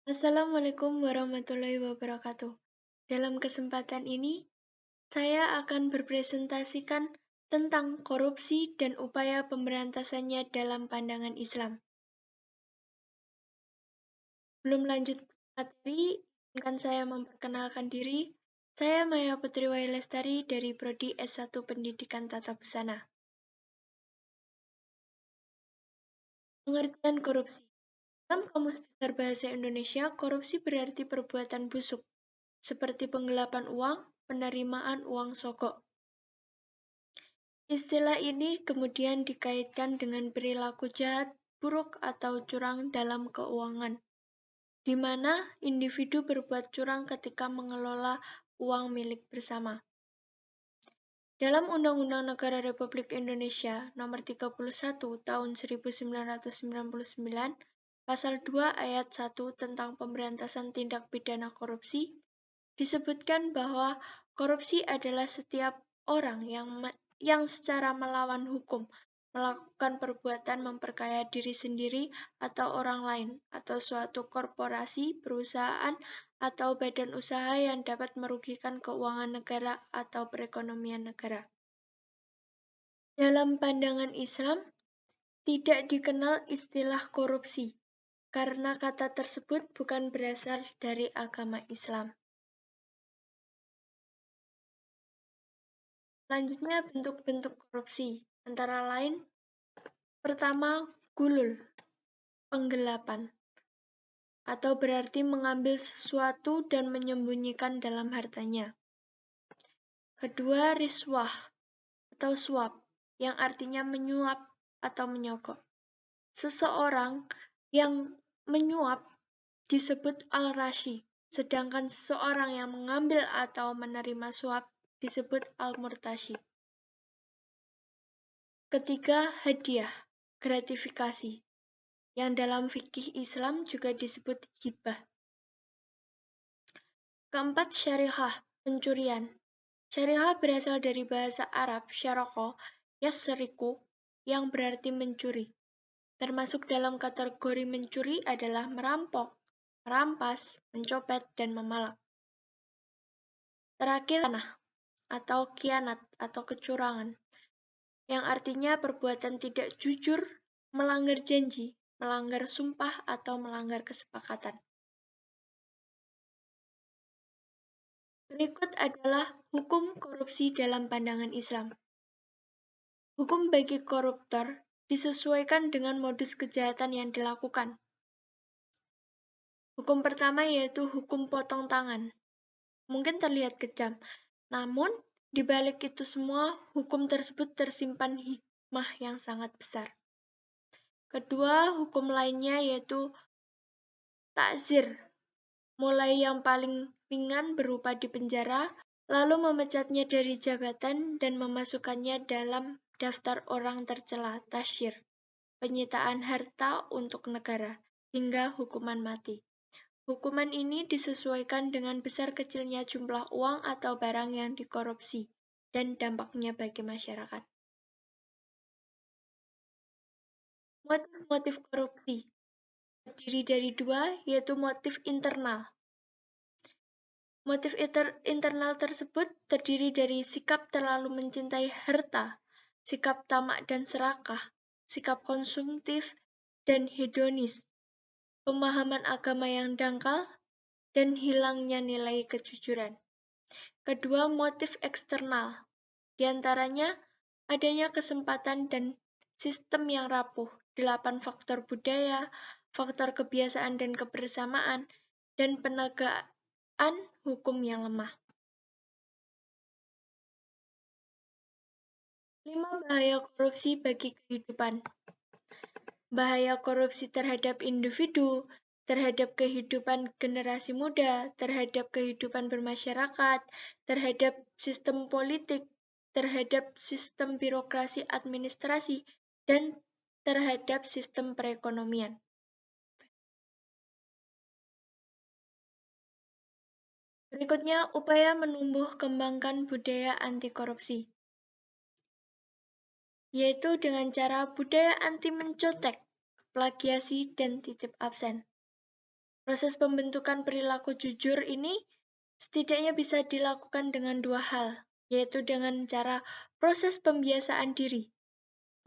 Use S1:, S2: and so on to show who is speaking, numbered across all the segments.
S1: Assalamualaikum warahmatullahi wabarakatuh. Dalam kesempatan ini, saya akan berpresentasikan tentang korupsi dan upaya pemberantasannya dalam pandangan Islam. Belum lanjut materi, izinkan saya memperkenalkan diri. Saya Maya Putri Wahyu Lestari dari Prodi S1 Pendidikan Tata Busana. Pengertian korupsi. Dalam Kamus Besar Bahasa Indonesia, korupsi berarti perbuatan busuk, seperti penggelapan uang, penerimaan uang sogok. Istilah ini kemudian dikaitkan dengan perilaku jahat, buruk, atau curang dalam keuangan, di mana individu berbuat curang ketika mengelola uang milik bersama. Dalam Undang-Undang Negara Republik Indonesia Nomor 31 Tahun 1999, Pasal 2 Ayat 1 tentang pemberantasan tindak pidana korupsi, disebutkan bahwa korupsi adalah setiap orang yang secara melawan hukum melakukan perbuatan memperkaya diri sendiri atau orang lain, atau suatu korporasi, perusahaan, atau badan usaha yang dapat merugikan keuangan negara atau perekonomian negara. Dalam pandangan Islam, tidak dikenal istilah korupsi, karena kata tersebut bukan berasal dari agama Islam. Selanjutnya, bentuk-bentuk korupsi, antara lain, pertama, gulul, penggelapan, atau berarti mengambil sesuatu dan menyembunyikan dalam hartanya. Kedua, riswah, atau suap, yang artinya menyuap atau menyogok. Seseorang yang menyuap disebut al-rashi, sedangkan seseorang yang mengambil atau menerima suap disebut al-murtashi. Ketiga, hadiah, gratifikasi, yang dalam fikih Islam juga disebut hibah. Keempat, syarihah, pencurian. Syarihah berasal dari bahasa Arab syaraqah yasriku, yang berarti mencuri. Termasuk dalam kategori mencuri adalah merampok, merampas, mencopet, dan memalak. Terakhir, tanah, atau khianat, atau kecurangan, yang artinya perbuatan tidak jujur, melanggar janji, melanggar sumpah, atau melanggar kesepakatan. Berikut adalah hukum korupsi dalam pandangan Islam. Hukum bagi koruptor disesuaikan dengan modus kejahatan yang dilakukan. Hukum pertama yaitu hukum potong tangan. Mungkin terlihat kejam, namun di balik itu semua, hukum tersebut tersimpan hikmah yang sangat besar. Kedua, hukum lainnya yaitu takzir, mulai yang paling ringan berupa dipenjara, lalu memecatnya dari jabatan dan memasukkannya dalam daftar orang tercela, tasyir, penyitaan harta untuk negara, hingga hukuman mati. Hukuman ini disesuaikan dengan besar kecilnya jumlah uang atau barang yang dikorupsi dan dampaknya bagi masyarakat. Motif-motif korupsi terdiri dari dua, yaitu motif internal. Motif internal tersebut terdiri dari sikap terlalu mencintai harta, sikap tamak dan serakah, sikap konsumtif dan hedonis, pemahaman agama yang dangkal, dan hilangnya nilai kejujuran. Kedua, motif eksternal, di antaranya adanya kesempatan dan sistem yang rapuh, 8 faktor budaya, faktor kebiasaan dan kebersamaan, dan penegakan hukum yang lemah. 5 bahaya korupsi bagi kehidupan. Bahaya korupsi terhadap individu, terhadap kehidupan generasi muda, terhadap kehidupan bermasyarakat, terhadap sistem politik, terhadap sistem birokrasi administrasi, dan terhadap sistem perekonomian. Berikutnya, upaya menumbuh kembangkan budaya anti korupsi, yaitu dengan cara budaya anti mencontek, plagiasi, dan titip absen. Proses pembentukan perilaku jujur ini setidaknya bisa dilakukan dengan dua hal, yaitu dengan cara proses pembiasaan diri.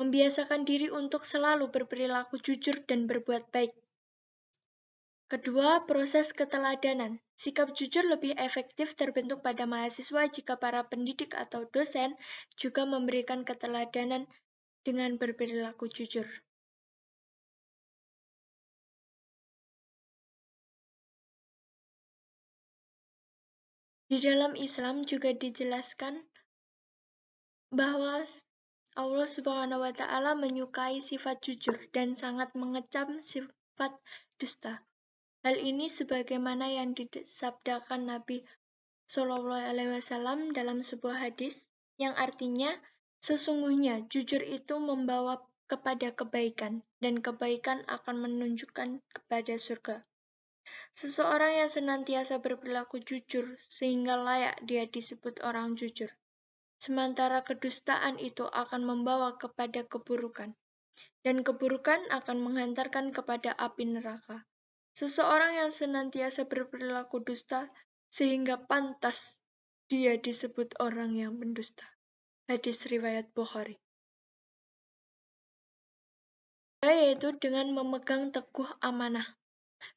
S1: Membiasakan diri untuk selalu berperilaku jujur dan berbuat baik. Kedua, proses keteladanan. Sikap jujur lebih efektif terbentuk pada mahasiswa jika para pendidik atau dosen juga memberikan keteladanan dengan berperilaku jujur. Di dalam Islam juga dijelaskan bahwa Allah Subhanahu wa Ta'ala menyukai sifat jujur dan sangat mengecam sifat dusta. Hal ini sebagaimana yang disabdakan Nabi Shallallahu Alaihi Wasallam dalam sebuah hadis yang artinya sesungguhnya jujur itu membawa kepada kebaikan dan kebaikan akan menunjukkan kepada surga. Seseorang yang senantiasa berperilaku jujur sehingga layak dia disebut orang jujur. Sementara kedustaan itu akan membawa kepada keburukan, dan keburukan akan menghantarkan kepada api neraka. Seseorang yang senantiasa berperilaku dusta sehingga pantas dia disebut orang yang pendusta. Hadis riwayat Bukhari. Yaitu dengan memegang teguh amanah.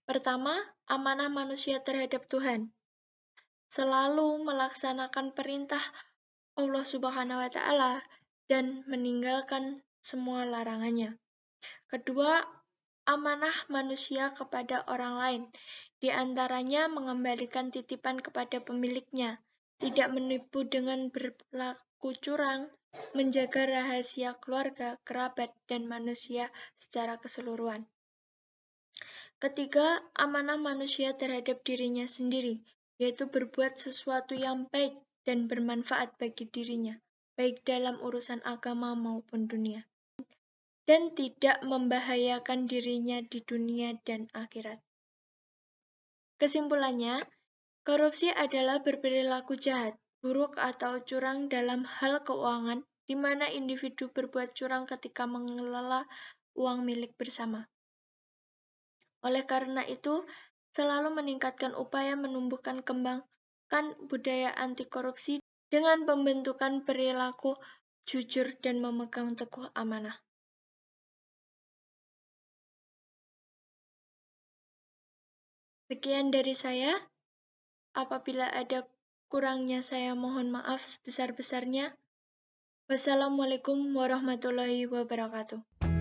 S1: Pertama, amanah manusia terhadap Tuhan. Selalu melaksanakan perintah Allah Subhanahu wa Ta'ala dan meninggalkan semua larangannya. Kedua, amanah manusia kepada orang lain, di antaranya mengembalikan titipan kepada pemiliknya, tidak menipu dengan berlaku curang, menjaga rahasia keluarga, kerabat, dan manusia secara keseluruhan. Ketiga, amanah manusia terhadap dirinya sendiri, yaitu berbuat sesuatu yang baik dan bermanfaat bagi dirinya, baik dalam urusan agama maupun dunia, dan tidak membahayakan dirinya di dunia dan akhirat. Kesimpulannya, korupsi adalah berperilaku jahat, buruk atau curang dalam hal keuangan, di mana individu berbuat curang ketika mengelola uang milik bersama. Oleh karena itu, selalu meningkatkan upaya menumbuhkan kembangkan budaya anti korupsi dengan pembentukan perilaku jujur dan memegang teguh amanah. Sekian dari saya. Apabila ada kurangnya saya mohon maaf sebesar-besarnya. Wassalamualaikum warahmatullahi wabarakatuh.